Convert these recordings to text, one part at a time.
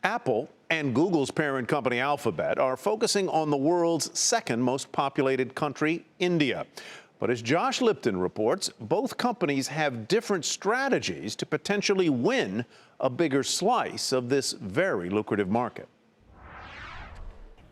Apple and Google's parent company Alphabet are focusing on the world's second most populated country, India. But as Josh Lipton reports, both companies have different strategies to potentially win a bigger slice of this very lucrative market.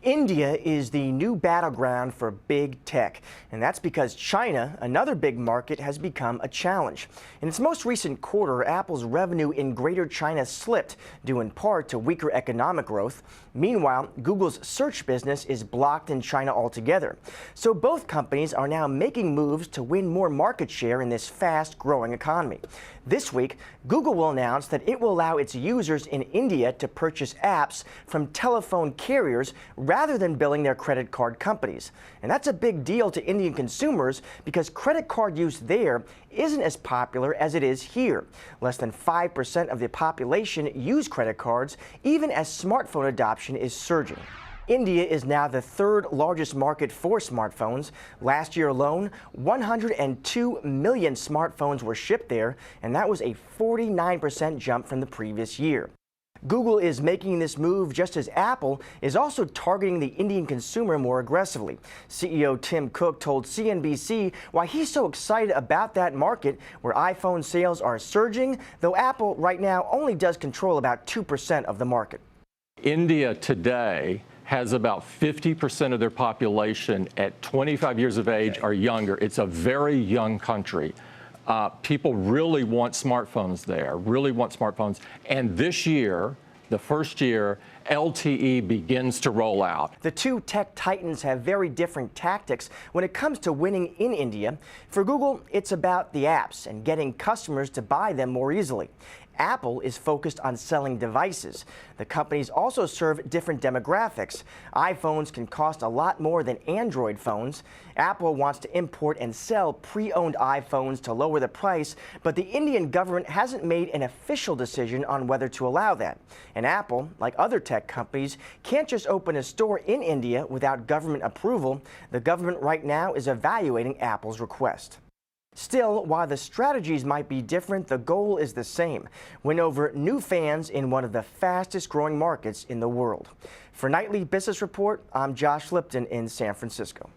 India is the new battleground for big tech, and that's because China, another big market, has become a challenge. In its most recent quarter, Apple's revenue in Greater China slipped, due in part to weaker economic growth. Meanwhile, Google's search business is blocked in China altogether. So both companies are now making moves to win more market share in this fast-growing economy. This week, Google will announce that it will allow its users in India to purchase apps from telephone carriers rather than billing their credit card companies. And that's a big deal to Indian consumers because credit card use there isn't as popular as it is here. Less than 5% of the population use credit cards, even as smartphone adoption is surging. India is now the third largest market for smartphones. Last year alone, 102 million smartphones were shipped there, and that was a 49% jump from the previous year. Google is making this move just as Apple is also targeting the Indian consumer more aggressively. CEO Tim Cook told CNBC why he's so excited about that market where iPhone sales are surging, though Apple right now only does control about 2% of the market. India today has about 50% of their population at 25 years of age or younger. It's a very young country. People really want smartphones there, really want smartphones. And this year, the first year, LTE begins to roll out. The two tech titans have very different tactics when it comes to winning in India. For Google, it's about the apps and getting customers to buy them more easily. Apple is focused on selling devices. The companies also serve different demographics. iPhones can cost a lot more than Android phones. Apple wants to import and sell pre-owned iPhones to lower the price, but the Indian government hasn't made an official decision on whether to allow that. And Apple, like other tech companies, can't just open a store in India without government approval. The government right now is evaluating Apple's request. Still, while the strategies might be different, the goal is the same: win over new fans in one of the fastest growing markets in the world. For Nightly Business Report, I'm Josh Lipton in San Francisco.